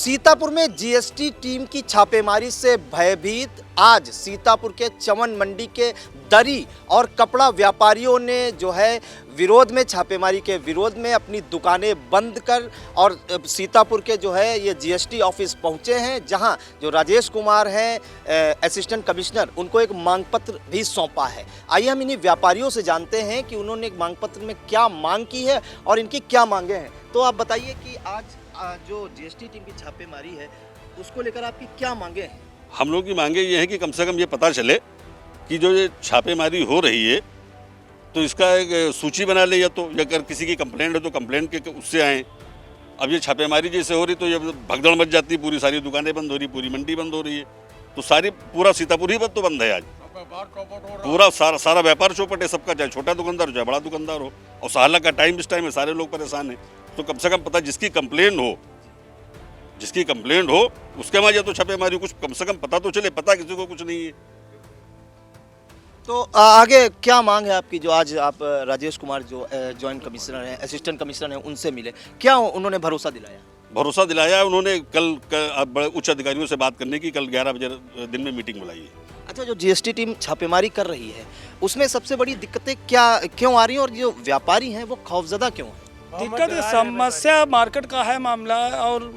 सीतापुर में GST team की छापेमारी से भयभीत आज सीतापुर के चमन मंडी के दरी और कपड़ा व्यापारियों ने जो है विरोध में, छापेमारी के विरोध में अपनी दुकानें बंद कर और सीतापुर के जो है ये जीएसटी ऑफिस पहुंचे हैं, जहां जो राजेश कुमार हैं असिस्टेंट कमिश्नर, उनको एक मांग पत्र भी सौंपा है। आइए हम इन्हीं व्यापारियों से जानते हैं कि उन्होंने एक मांग पत्र में क्या मांग की है और इनकी क्या मांगे हैं। तो आप बताइए कि आज जो जीएसटी टीम की छापेमारी है उसको लेकर आपकी क्या मांगे हैं? हम लोगों की मांगे ये है कि कम से कम ये पता चले कि जो ये छापेमारी हो रही है तो इसका एक सूची बना ले, या तो अगर किसी की कंप्लेंट है तो कंप्लेंट के उससे आएँ। अब ये छापेमारी जैसे हो रही तो ये भगदड़ मच जाती है, पूरी सारी दुकानें बंद हो रही, पूरी मंडी बंद हो रही है, तो पूरा सीतापुर ही तो बंद है आज। पूरा सारा व्यापार चौपट है सबका, चाहे छोटा दुकानदार हो चाहे बड़ा दुकानदार हो, और साल का टाइम इस टाइम है, सारे लोग परेशान हैं। तो कम से कम पता जिसकी कंप्लेंट हो उसके वहाँ या तो छापेमारी, कुछ कम से कम पता तो चले, पता किसी को कुछ नहीं है। तो आगे क्या मांग है आपकी? जो आज आप राजेश कुमार जो जॉइंट कमिश्नर हैं, असिस्टेंट कमिश्नर हैं, उनसे मिले, क्या उन्होंने भरोसा दिलाया? भरोसा दिलाया उन्होंने, कल उच्च अधिकारियों से बात करने की, कल 11 बजे दिन में मीटिंग बुलाई है। अच्छा, जो जीएसटी टीम छापेमारी कर रही है उसमें सबसे बड़ी दिक्कतें क्यों आ रही हैं और जो व्यापारी हैं वो खौफजदा क्यों है? दिक्कत समस्या मार्केट का है मामला, और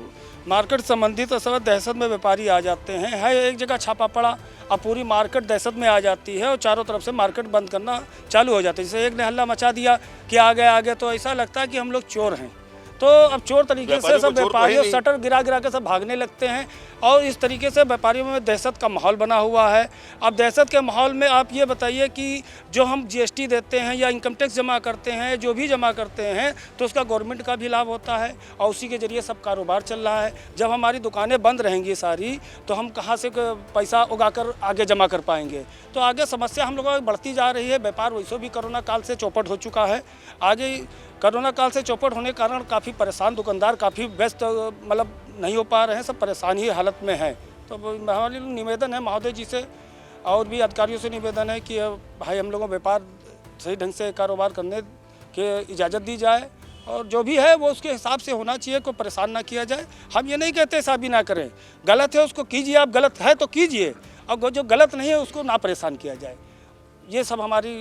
मार्केट संबंधित सब दहशत में व्यापारी आ जाते हैं। है एक जगह छापा पड़ा, अब पूरी मार्केट दहशत में आ जाती है और चारों तरफ से मार्केट बंद करना चालू हो जाता है। जैसे एक ने हल्ला मचा दिया कि आगे तो ऐसा लगता है कि हम लोग चोर हैं। तो अब चोर तरीके से सब व्यापारियों शटर गिरा के सब भागने लगते हैं और इस तरीके से व्यापारियों में दहशत का माहौल बना हुआ है। अब दहशत के माहौल में आप ये बताइए कि जो हम जीएसटी देते हैं या इनकम टैक्स जमा करते हैं, जो भी जमा करते हैं, तो उसका गवर्नमेंट का भी लाभ होता है और उसी के ज़रिए सब कारोबार चल रहा है। जब हमारी दुकानें बंद रहेंगी सारी, तो हम कहाँ से पैसा उगाकर आगे जमा कर पाएंगे? तो आगे समस्या हम लोगों की बढ़ती जा रही है। व्यापार वैसे भी कोरोना काल से चौपट हो चुका है। आगे कोरोना काल से चौपट होने के कारण काफ़ी परेशान दुकानदार, काफ़ी व्यस्त मतलब नहीं हो पा रहे हैं, सब परेशान ही हालत में हैं। तो हमारे निवेदन है महोदय जी से और भी अधिकारियों से निवेदन है कि भाई हम लोगों को व्यापार सही ढंग से कारोबार करने के इजाज़त दी जाए और जो भी है वो उसके हिसाब से होना चाहिए, कोई परेशान ना किया जाए। हम ये नहीं कहते ऐसा भी ना करें, गलत है उसको कीजिए, आप गलत है तो कीजिए, और जो गलत नहीं है उसको ना परेशान किया जाए। ये सब हमारी।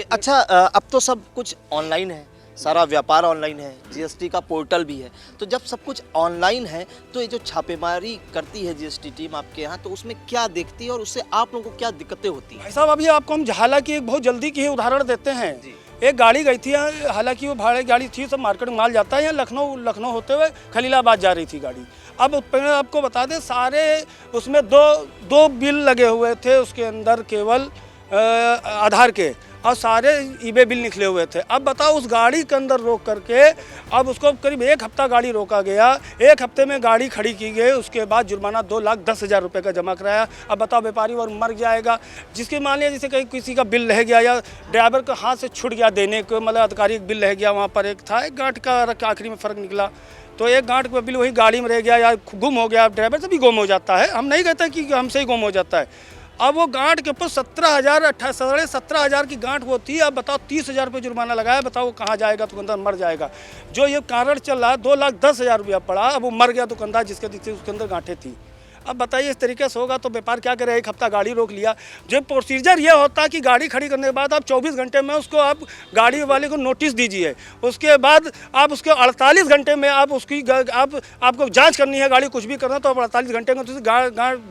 अच्छा, अब तो सब कुछ ऑनलाइन है, सारा व्यापार ऑनलाइन है, जीएसटी का पोर्टल भी है। तो जब सब कुछ ऑनलाइन है तो ये जो छापेमारी करती है जीएसटी टीम आपके यहाँ, तो उसमें क्या देखती है और उससे आप लोगों को क्या दिक्कतें होती हैं? भाई साहब, अभी आपको हम हालांकि एक बहुत जल्दी की ही उदाहरण देते हैं। एक गाड़ी गई थी, हालांकि वो भाड़े गाड़ी थी, सब मार्केट में माल जाता है, यहाँ लखनऊ होते हुए खलीलाबाद जा रही थी गाड़ी। अब आपको बता दें, सारे उसमें दो बिल लगे हुए थे उसके अंदर, केवल आधार के, और सारे ईबे बिल निकले हुए थे। अब बताओ, उस गाड़ी के अंदर रोक करके अब उसको करीब 1 हफ्ता गाड़ी रोका गया, 1 हफ्ते में गाड़ी खड़ी की गई, उसके बाद जुर्माना 2,10,000 रुपये का जमा कराया। अब बताओ, व्यापारी और मर जाएगा जिसके मान लिया जैसे कहीं किसी का बिल रह गया या ड्राइवर के हाथ से छूट गया देने को, मतलब अधिकारी बिल रह गया, वहाँ पर एक था, एक गांठ का आखिरी में फ़र्क निकला, तो एक गांठ का बिल वही गाड़ी में रह गया या गुम हो गया। ड्राइवर से भी गुम हो जाता है, हम नहीं कहते कि हमसे ही गुम हो जाता है। अब वो गांठ के ऊपर 17,000 की गांठ वो थी। अब बताओ, 30,000 रुपये जुर्माना लगाया, बताओ कहाँ जाएगा? दुकानदार मर जाएगा। जो ये कारण चल रहा है, 2,10,000 रुपया पड़ा, अब वो मर गया दुकानदार जिसके अंदर गांठें थी। अब बताइए, इस तरीके से होगा तो व्यापार क्या करे? 1 हफ्ता गाड़ी रोक लिया। जो प्रोसीजर ये होता है कि गाड़ी खड़ी करने के बाद आप 24 घंटे में उसको आप गाड़ी वाले को नोटिस दीजिए, उसके बाद आप उसके 48 घंटे में आप उसकी आपको जांच करनी है, गाड़ी कुछ भी करना तो आप 48 घंटे में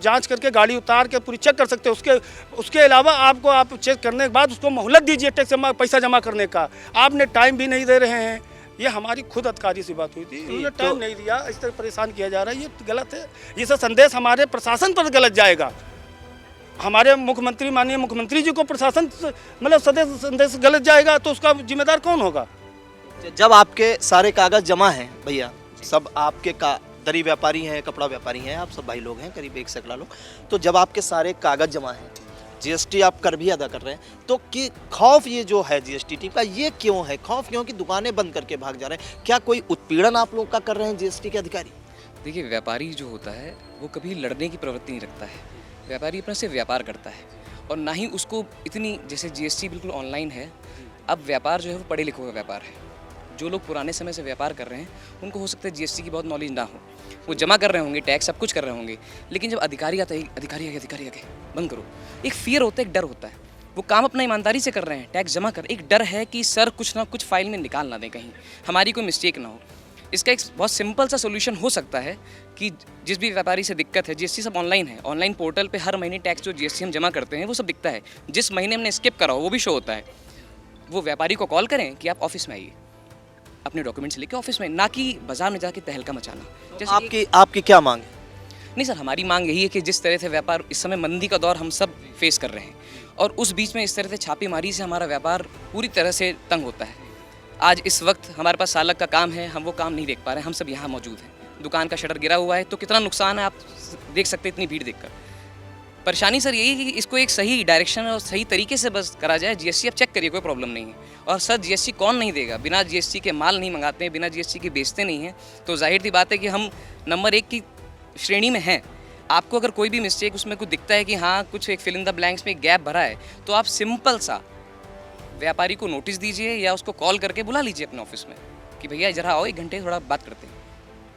जांच करके गाड़ी उतार के पूरी चेक कर सकते हैं। उसके अलावा आप चेक करने के बाद उसको मोहलत दीजिए टैक्स पैसा जमा करने का। आपने टाइम भी नहीं दे रहे हैं। ये हमारी खुद अधिकारी से बात हुई थी, उन्होंने टाइम नहीं दिया, इस तरह परेशान किया जा रहा है, ये गलत है। ये सब संदेश हमारे प्रशासन पर गलत जाएगा। हमारे मुख्यमंत्री, माननीय मुख्यमंत्री जी को प्रशासन मतलब संदेश गलत जाएगा तो उसका जिम्मेदार कौन होगा? जब आपके सारे कागज जमा हैं भैया, सब आपके दरी व्यापारी हैं, कपड़ा व्यापारी हैं, आप सब भाई लोग हैं, करीब 1 सैकड़ा लोग, तो जब आपके सारे कागज जमा हैं, जीएसटी आप कर भी अदा कर रहे हैं, तो कि खौफ ये जो है जीएसटी टीम का, ये क्यों है? खौफ क्यों कि दुकानें बंद करके भाग जा रहे हैं? क्या कोई उत्पीड़न आप लोग का कर रहे हैं जीएसटी के अधिकारी? देखिए, व्यापारी जो होता है वो कभी लड़ने की प्रवृत्ति नहीं रखता है। व्यापारी अपने से व्यापार करता है और ना ही उसको इतनी, जैसे जीएसटी बिल्कुल ऑनलाइन है, अब व्यापार जो है वो पढ़े लिखों का व्यापार है। जो लोग पुराने समय से व्यापार कर रहे हैं उनको हो सकता है जीएसटी की बहुत नॉलेज ना हो, वो जमा कर रहे होंगे टैक्स, सब कुछ कर रहे होंगे, लेकिन जब अधिकारी आता है, अधिकारी आगे बंद करो, एक फियर होता है, एक डर होता है, वो काम अपना ईमानदारी से कर रहे हैं, टैक्स जमा कर, एक डर है कि सर कुछ ना कुछ फाइल में निकाल ना दें, कहीं हमारी कोई मिस्टेक ना हो। इसका एक बहुत सिंपल सा सोल्यूशन हो सकता है कि जिस भी व्यापारी से दिक्कत है, जीएसटी सब ऑनलाइन है, ऑनलाइन पोर्टल पे हर महीने टैक्स जो जीएसटी हम जमा करते हैं वो सब दिखता है, जिस महीने हमने स्किप करा हो वो भी शो होता है। वो व्यापारी को कॉल करें कि आप ऑफिस में आइए, अपने डॉक्यूमेंट्स लेके ऑफिस में, ना कि बाजार में जाके तहलका मचाना। जैसे आपकी क्या मांग है? नहीं सर, हमारी मांग यही है कि जिस तरह से व्यापार इस समय मंदी का दौर हम सब फेस कर रहे हैं और उस बीच में इस तरह से छापेमारी से हमारा व्यापार पूरी तरह से तंग होता है। आज इस वक्त हमारे पास सालक का काम है, हम वो काम नहीं देख पा रहे हैं, हम सब यहाँ मौजूद हैं, दुकान का शटर गिरा हुआ है, तो कितना नुकसान है आप देख सकते हैं इतनी भीड़ देखकर। परेशानी सर यही है कि इसको एक सही डायरेक्शन और सही तरीके से बस करा जाए। जीएसटी आप चेक करिए, कोई प्रॉब्लम नहीं है। और सर जीएसटी कौन नहीं देगा? बिना जीएसटी के माल नहीं मंगाते हैं, बिना जीएसटी के बेचते नहीं हैं, तो जाहिर सी बात है कि हम नंबर 1 की श्रेणी में हैं। आपको अगर कोई भी मिस्टेक उसमें कुछ दिखता है कि हाँ कुछ एक फिल इन द ब्लैंक्स में गैप भरा है, तो आप सिंपल सा व्यापारी को नोटिस दीजिए या उसको कॉल करके बुला लीजिए अपने ऑफिस में कि भैया जरा आओ 1 घंटे थोड़ा बात करते हैं,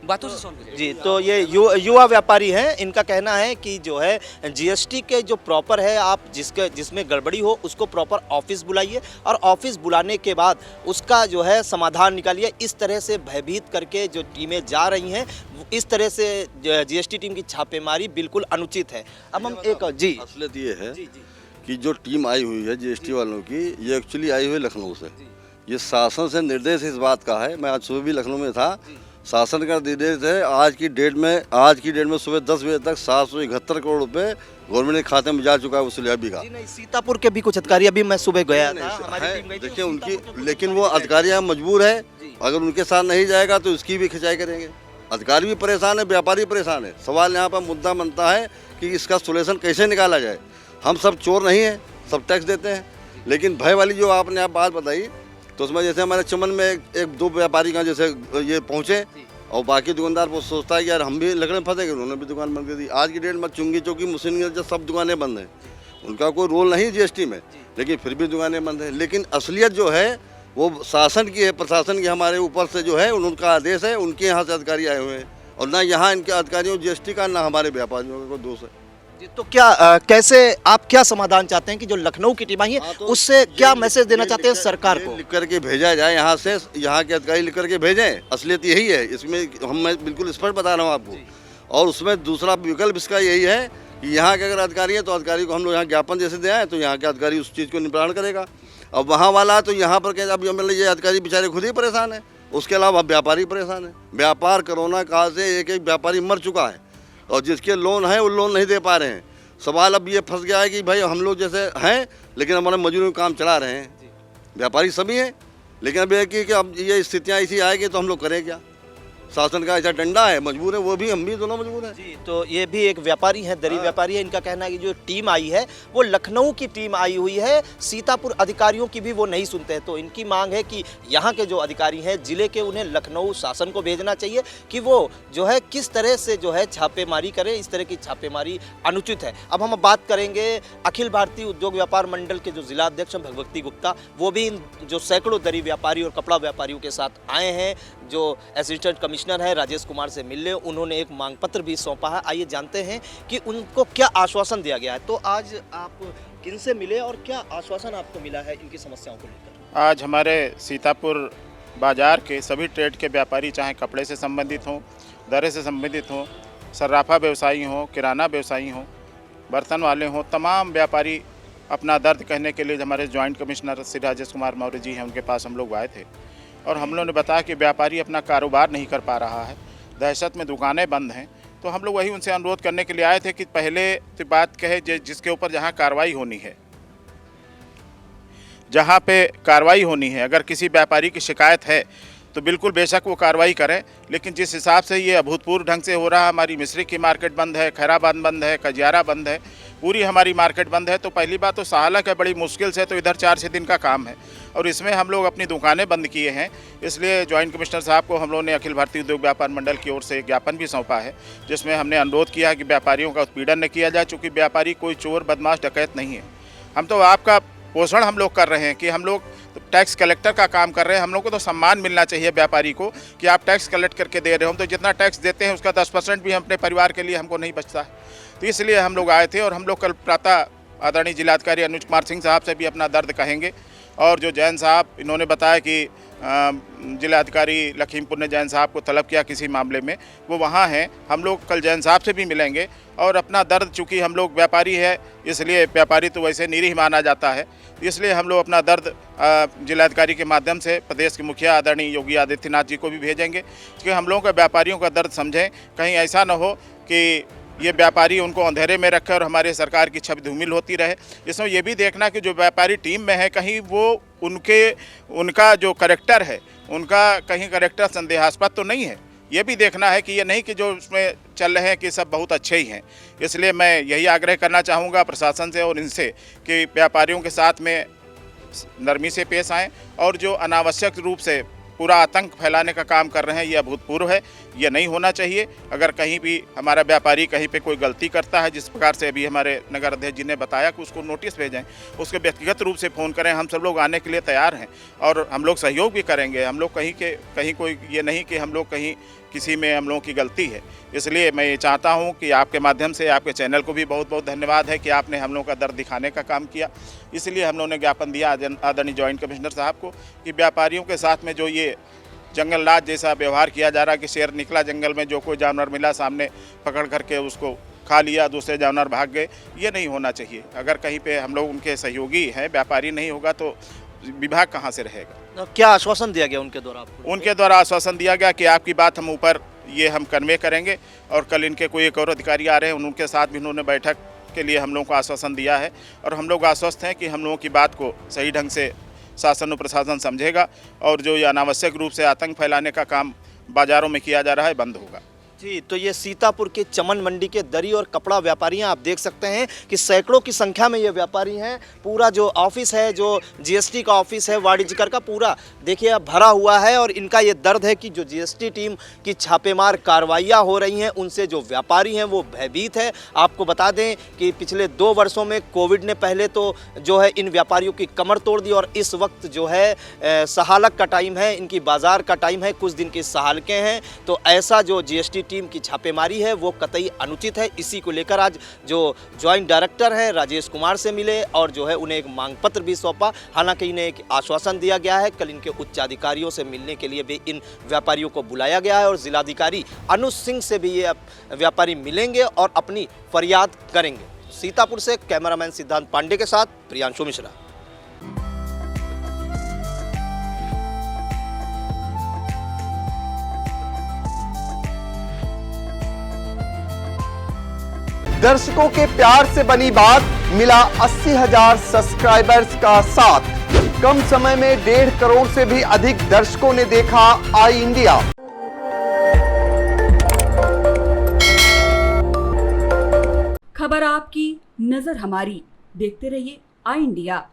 बातों से सॉल्व हो जाएगा। जी, तो ये युवा व्यापारी हैं, इनका कहना है कि जो है जीएसटी के जो प्रॉपर है, आप जिसमें गड़बड़ी हो उसको प्रॉपर ऑफिस बुलाइए और ऑफिस बुलाने के बाद उसका जो है समाधान निकालिए। इस तरह से भयभीत करके जो टीमें जा रही हैं, इस तरह से जीएसटी टीम की छापेमारी बिल्कुल अनुचित है। अब हम एक जी असलियत ये है कि जो टीम आई हुई है जीएसटी वालों की, ये एक्चुअली आई हुई है लखनऊ से। ये शासन से निर्देश इस बात का है, मैं आज सुबह भी लखनऊ में था, शासन का निर्देश है आज की डेट में सुबह 10 बजे तक 771 करोड़ रुपए गवर्नमेंट के खाते में जा चुका है वसूलिया भी का। सीतापुर के भी कुछ अधिकारी, अभी मैं सुबह गया था, हमारी टीम गई थी, देखिए उनकी, लेकिन वो अधिकारी यहाँ मजबूर है, अगर उनके साथ नहीं जाएगा तो इसकी भी खिंचाई करेंगे। अधिकारी भी परेशान है, व्यापारी परेशान है। सवाल यहाँ पर मुद्दा बनता है कि इसका सोल्यूशन कैसे निकाला जाए। हम सब चोर नहीं हैं, सब टैक्स देते हैं, लेकिन भय वाली जो आपने आप बात बताई, तो उसमें जैसे हमारे चमन में एक दो व्यापारी का जैसे ये पहुँचे और बाकी दुकानदार वो सोचता है कि यार हम भी लकड़े फंसे गए, उन्होंने भी दुकान बंद कर दी। आज की डेट में चुंगी चौकी मुस्लिम सब दुकानें बंद हैं, उनका कोई रोल नहीं जीएसटी में, लेकिन फिर भी दुकानें बंद हैं। लेकिन असलियत जो है वो शासन की है, प्रशासन की, हमारे ऊपर से जो है उनका आदेश है, उनके यहाँ से अधिकारी आए हुए हैं और ना यहाँ इनके अधिकारियों जीएसटी का ना हमारे व्यापारियों का कोई दोष है। तो क्या कैसे आप क्या समाधान चाहते हैं कि जो लखनऊ की टीम आई है उससे क्या मैसेज देना चाहते हैं सरकार को? लिख करके भेजा जाए यहाँ से, यहाँ के अधिकारी लिख करके भेजें, असलियत यही है इसमें, मैं बिल्कुल स्पष्ट बता रहा हूँ आपको। और उसमें दूसरा विकल्प इसका यही है कि यहाँ के अगर अधिकारी है तो अधिकारी को हम लोग यहाँ ज्ञापन जैसे दे आए तो यहाँ के अधिकारी उस चीज़ को निपटान करेगा। अब वहाँ वाला तो यहाँ पर क्या, अब ये अधिकारी बेचारे खुद ही परेशान है, उसके अलावा व्यापारी परेशान है। व्यापार कोरोना काल से एक व्यापारी मर चुका है और जिसके लोन है वो लोन नहीं दे पा रहे हैं। सवाल अब ये फंस गया है कि भाई हम लोग जैसे हैं लेकिन हमारे मजदूरों का काम चला रहे हैं, व्यापारी सभी हैं, लेकिन अब ये कि अब ये स्थितियाँ ऐसी आएगी तो हम लोग करें क्या? शासन का ऐसा डंडा है, मजबूर है, वो भी हम भी दोनों मजबूर हैं। जी, तो ये भी एक व्यापारी है, दरी व्यापारी है, इनका कहना है कि जो टीम आई है वो लखनऊ की टीम आई हुई है, सीतापुर अधिकारियों की भी वो नहीं सुनते हैं। तो इनकी मांग है कि यहाँ के जो अधिकारी हैं जिले के, उन्हें लखनऊ शासन को भेजना चाहिए कि वो जो है किस तरह से जो है छापेमारी करें। इस तरह की छापेमारी अनुचित है। अब हम बात करेंगे अखिल भारतीय उद्योग व्यापार मंडल के जो जिला अध्यक्ष भगवती गुप्ता, वो भी इन जो सैकड़ों दरी व्यापारी और कपड़ा व्यापारियों के साथ आए हैं। जो असिस्टेंट कमिश्नर है राजेश कुमार से मिलने, उन्होंने एक मांग पत्र भी सौंपा है। आइए जानते हैं कि उनको क्या आश्वासन दिया गया है। तो आज आप किन से मिले और क्या आश्वासन आपको मिला है इनकी समस्याओं को लेकर? आज हमारे सीतापुर बाजार के सभी ट्रेड के व्यापारी, चाहे कपड़े से संबंधित हों, दरे से संबंधित हों, सर्राफा व्यवसायी हों, किराना व्यवसायी हों, बर्तन वाले हों, तमाम व्यापारी अपना दर्द कहने के लिए हमारे जॉइंट कमिश्नर श्री राजेश कुमार मौर्य जी हैं, उनके पास हम लोग आए थे और हम लोगों ने बताया कि व्यापारी अपना कारोबार नहीं कर पा रहा है, दहशत में दुकानें बंद हैं। तो हम लोग वही उनसे अनुरोध करने के लिए आए थे कि पहले तो बात कहे जिसके ऊपर जहाँ कार्रवाई होनी है, जहाँ पे कार्रवाई होनी है, अगर किसी व्यापारी की शिकायत है तो बिल्कुल बेशक वो कार्रवाई करें। लेकिन जिस हिसाब से ये अभूतपूर्व ढंग से हो रहा है, हमारी मिस्री की मार्केट बंद है, खैराबाद बंद है, कजियारा बंद है, पूरी हमारी मार्केट बंद है। तो पहली बात तो सहालक है, बड़ी मुश्किल से, तो इधर 4-6 दिन का काम है और इसमें हम लोग अपनी दुकानें बंद किए हैं। इसलिए जॉइंट कमिश्नर साहब को हम लोगों ने अखिल भारतीय उद्योग व्यापार मंडल की ओर से एक ज्ञापन भी सौंपा है, जिसमें हमने अनुरोध किया है कि व्यापारियों का उत्पीड़न न किया जाए, चूँकि व्यापारी कोई चोर बदमाश डकैत नहीं है। हम तो आपका पोषण हम लोग कर रहे हैं कि हम लोग तो टैक्स कलेक्टर का काम कर रहे हैं। हम लोग को तो सम्मान मिलना चाहिए व्यापारी को कि आप टैक्स कलेक्ट करके दे रहे हो। हम तो जितना टैक्स देते हैं उसका 10% भी हम अपने परिवार के लिए हमको नहीं बचता है। तो इसलिए हम लोग आए थे और हम लोग कल प्रातः आदरणीय जिलाधिकारी अनुज कुमार सिंह साहब से भी अपना दर्द कहेंगे। और जो जैन साहब इन्होंने बताया कि जिलाधिकारी लखीमपुर ने जैन साहब को तलब किया किसी मामले में, वो वहाँ हैं। हम लोग कल जैन साहब से भी मिलेंगे और अपना दर्द, चूँकि हम लोग व्यापारी है इसलिए व्यापारी तो वैसे निरीह माना जाता है, इसलिए हम लोग अपना दर्द जिलाधिकारी के माध्यम से प्रदेश के मुखिया आदरणीय योगी आदित्यनाथ जी को भी भेजेंगे कि हम लोगों का व्यापारियों का दर्द समझें। कहीं ऐसा न हो कि ये व्यापारी उनको अंधेरे में रखे और हमारे सरकार की छवि धूमिल होती रहे। इसमें ये भी देखना कि जो व्यापारी टीम में है कहीं वो उनका जो करेक्टर है उनका कहीं करेक्टर संदेहास्पद तो नहीं है। ये भी देखना है कि ये नहीं कि जो उसमें चल रहे हैं कि सब बहुत अच्छे ही हैं। इसलिए मैं यही आग्रह करना चाहूँगा प्रशासन से और इनसे कि व्यापारियों के साथ में नरमी से पेश आएँ और जो अनावश्यक रूप से पूरा आतंक फैलाने का काम कर रहे हैं ये अभूतपूर्व है, ये नहीं होना चाहिए। अगर कहीं भी हमारा व्यापारी कहीं पे कोई गलती करता है, जिस प्रकार से अभी हमारे नगर अध्यक्ष जी ने बताया कि उसको नोटिस भेजें, उसके व्यक्तिगत रूप से फ़ोन करें। हम सब लोग आने के लिए तैयार हैं और हम लोग सहयोग भी करेंगे। हम लोग कहीं कोई ये नहीं कि हम लोग कहीं किसी में हम लोगों की गलती है। इसलिए मैं ये चाहता हूँ कि आपके माध्यम से आपके चैनल को भी बहुत बहुत धन्यवाद है कि आपने हम लोगों का दर्द दिखाने का काम किया। इसलिए हम लोगों ने ज्ञापन दिया आदरणीय जॉइंट कमिश्नर साहब को कि व्यापारियों के साथ में जो ये जंगल राज जैसा व्यवहार किया जा रहा है कि शेर निकला जंगल में, जो कोई जानवर मिला सामने पकड़ करके उसको खा लिया, दूसरे जानवर भाग गए, ये नहीं होना चाहिए। अगर कहीं पे हम लोग उनके सहयोगी हैं, व्यापारी नहीं होगा तो विभाग कहाँ से रहेगा। क्या आश्वासन दिया गया उनके द्वारा आपको? उनके द्वारा आश्वासन दिया गया कि आपकी बात हम ऊपर ये हम कन्वे करेंगे और कल इनके कोई एक और अधिकारी आ रहे हैं, उनके साथ भी उन्होंने बैठक के लिए हम लोगों को आश्वासन दिया है और हम लोग आश्वस्त हैं कि हम लोगों की बात को सही ढंग से शासन और प्रशासन समझेगा और जो ये अनावश्यक रूप से आतंक फैलाने का काम बाज़ारों में किया जा रहा है बंद होगा। जी, तो ये सीतापुर के चमन मंडी के दरी और कपड़ा व्यापारी हैं। आप देख सकते हैं कि सैकड़ों की संख्या में ये व्यापारी हैं। पूरा जो ऑफिस है, जो जीएसटी का ऑफिस है, वाणिज्यकर का, पूरा देखिए अब भरा हुआ है और इनका ये दर्द है कि जो जीएसटी टीम की छापेमार कार्रवाइयाँ हो रही हैं उनसे जो व्यापारी हैं वो भयभीत है। आपको बता दें कि पिछले 2 वर्षों में कोविड ने पहले तो जो है इन व्यापारियों की कमर तोड़ दी और इस वक्त जो है सहालक का टाइम है, इनकी बाज़ार का टाइम है, कुछ दिन की सहालकें हैं। तो ऐसा जो जीएसटी टीम की छापेमारी है वो कतई अनुचित है। इसी को लेकर आज जो जॉइंट डायरेक्टर हैं राजेश कुमार से मिले और जो है उन्हें एक मांग पत्र भी सौंपा। हालांकि इन्हें एक आश्वासन दिया गया है, कल इनके उच्च अधिकारियों से मिलने के लिए भी इन व्यापारियों को बुलाया गया है और जिलाधिकारी अनुज सिंह से भी ये व्यापारी मिलेंगे और अपनी फरियाद करेंगे। सीतापुर से कैमरामैन सिद्धांत पांडे के साथ प्रियांशु मिश्रा। दर्शकों के प्यार से बनी बात, मिला 80,000 सब्सक्राइबर्स का साथ। कम समय में 1.5 करोड़ से भी अधिक दर्शकों ने देखा आई इंडिया। खबर आपकी, नजर हमारी। देखते रहिए आई इंडिया।